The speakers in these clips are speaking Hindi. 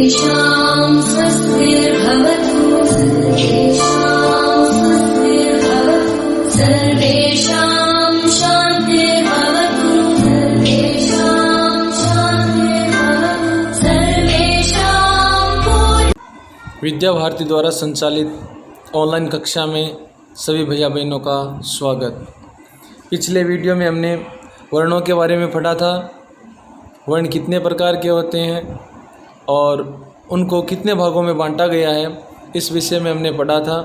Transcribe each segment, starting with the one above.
सर्वेषां स्वस्तिर्भवतु सर्वेषां शान्तिर्भवतु विद्या भारती द्वारा संचालित ऑनलाइन कक्षा में सभी भैया बहनों का स्वागत। पिछले वीडियो में हमने वर्णों के बारे में पढ़ा था। वर्ण कितने प्रकार के होते हैं और उनको कितने भागों में बांटा गया है, इस विषय में हमने पढ़ा था।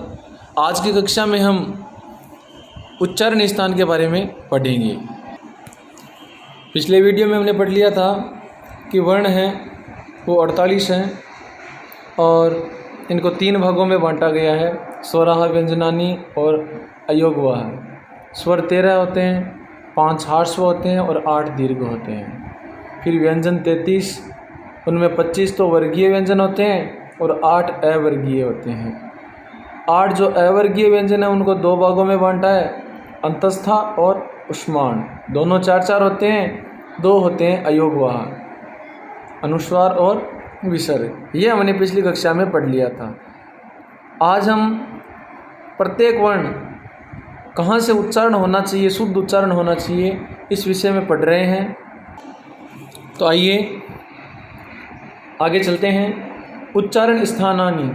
आज की कक्षा में हम उच्चारण स्थान के बारे में पढ़ेंगे। पिछले वीडियो में हमने पढ़ लिया था कि वर्ण हैं वो 48 हैं और इनको 3 भागों में बांटा गया है, स्वराह, व्यंजनानी और अयोगवाह। स्वर 13 होते हैं, 5 हार्स्व होते हैं और 8 दीर्घ होते हैं। फिर व्यंजन 33, उनमें 25 तो वर्गीय व्यंजन होते हैं और 8 अवर्गीय होते हैं। 8 जो अवर्गीय व्यंजन है उनको 2 भागों में बांटा है, अंतस्था और उष्माण। दोनों 4-4 होते हैं, 2 होते हैं अयोगवाह, अनुस्वार और विसर्ग। ये हमने पिछली कक्षा में पढ़ लिया था। आज हम प्रत्येक वर्ण कहाँ से उच्चारण होना चाहिए, शुद्ध उच्चारण होना चाहिए, इस विषय में पढ़ रहे हैं। तो आइए आगे चलते हैं। उच्चारण स्थानानि।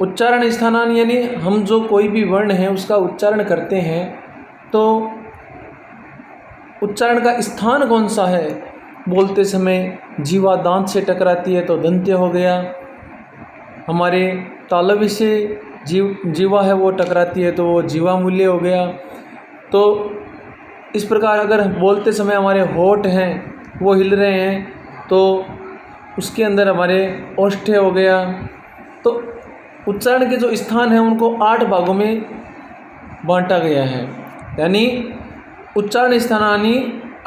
उच्चारण स्थानानि यानी हम जो कोई भी वर्ण है उसका उच्चारण करते हैं तो उच्चारण का स्थान कौन सा है। बोलते समय जीवा दांत से टकराती है तो दंत्य हो गया। हमारे तालव्य से जीवा है वो टकराती है तो वो जीवा मूल्य हो गया। तो इस प्रकार अगर बोलते समय हमारे होठ हैं वो हिल रहे हैं तो उसके अंदर हमारे ओष्ठ्य हो गया। तो उच्चारण के जो स्थान हैं उनको 8 भागों में बांटा गया है, यानी उच्चारण स्थानानि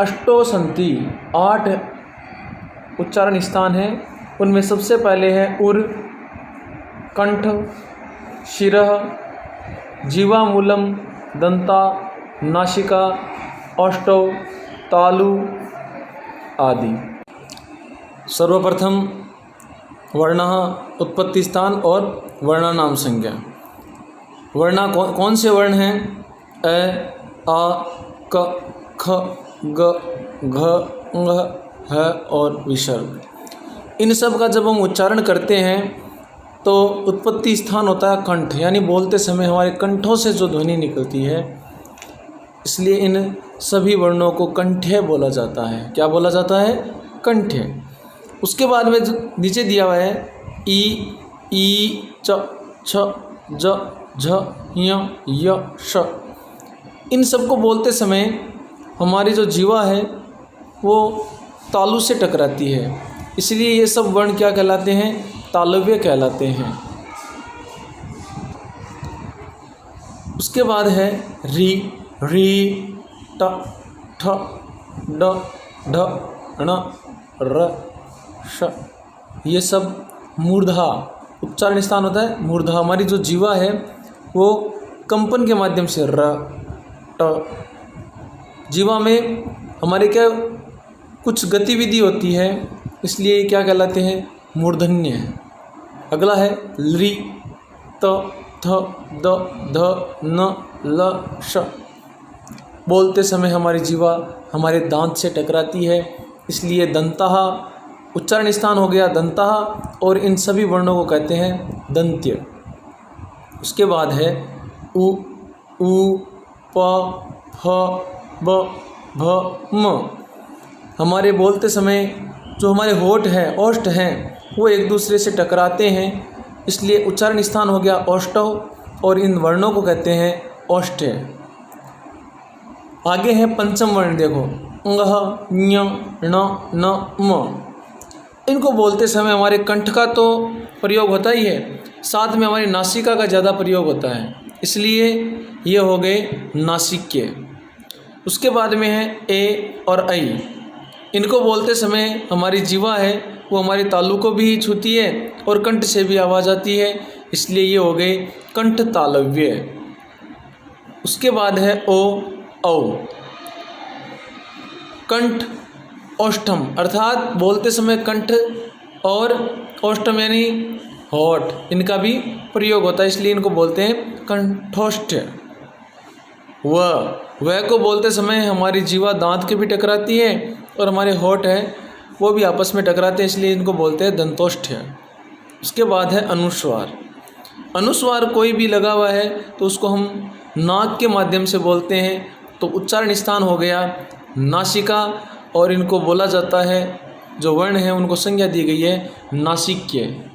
अष्टो सन्ति। 8 उच्चारण स्थान हैं। उनमें सबसे पहले है उर, कंठ, शिरः, जीवामूलम, दंता, नासिका, औष्ठौ, तालु आदि। सर्वप्रथम वर्णः, उत्पत्ति स्थान और वर्णानाम संज्ञा। वर्णा कौन से वर्ण हैं? अ, आ, क, ख, ग, घ, ङ, ह और विसर्ग। इन सब का जब हम उच्चारण करते हैं तो उत्पत्ति स्थान होता है कंठ, यानी बोलते समय हमारे कंठों से जो ध्वनि निकलती है, इसलिए इन सभी वर्णों को कंठ्य बोला जाता है। क्या बोला जाता है? कंठ्य। उसके बाद में नीचे दिया हुआ है ई, च, छ, ज, झ, य, श। इन सबको बोलते समय हमारी जो जीवा है वो तालु से टकराती है, इसलिए ये सब वर्ण क्या कहलाते हैं? तालव्य कहलाते हैं। उसके बाद है री, ट, ठ, ड, ढ, ण, र, श। ये सब मूर्धा उच्चारण स्थान होता है। मूर्धा हमारी जो जीवा है वो कंपन के माध्यम से र, ट। जीवा में हमारे क्या कुछ गतिविधि होती है, इसलिए क्या कहलाते हैं? मूर्धन्य है। अगला है ली, त, थ, द, ध, न, ल, श। बोलते समय हमारी जीवा हमारे दांत से टकराती है, इसलिए दंतः उच्चारण स्थान हो गया दंतः, और इन सभी वर्णों को कहते हैं दंत्य। उसके बाद है उ, प, फ, ब, भ, म। हमारे बोलते समय जो हमारे होठ हैं, ओष्ठ हैं, वो एक दूसरे से टकराते हैं, इसलिए उच्चारण स्थान हो गया औष्ठव, और इन वर्णों को कहते हैं औष्ठ्य। आगे है पंचम वर्ण, देखो ङ, ञ, ण, न, म। इनको बोलते समय हमारे कंठ का तो प्रयोग होता ही है, साथ में हमारी नासिका का ज़्यादा प्रयोग होता है, इसलिए ये हो गए नासिक्य। उसके बाद में है ए और ऐ। इनको बोलते समय हमारी जीवा है वो हमारे तालु को भी छूती है और कंठ से भी आवाज़ आती है, इसलिए ये हो गए कंठ तालव्य। उसके बाद है ओ, औ। कंठ औष्ठम, अर्थात बोलते समय कंठ और ओष्ठम यानी होठ, इनका भी प्रयोग होता है, इसलिए इनको बोलते हैं कंठोष्ठ। वह को बोलते समय हमारी जीवा दांत के भी टकराती है और हमारे होठ है वो भी आपस में टकराते हैं, इसलिए इनको बोलते हैं दंतोष्ठ। उसके बाद है अनुस्वार। अनुस्वार कोई भी लगा हुआ है तो उसको हम नाक के माध्यम से बोलते हैं, तो उच्चारण स्थान हो गया नासिका, और इनको बोला जाता है, जो वर्ण है उनको संज्ञा दी गई है नासिक्य।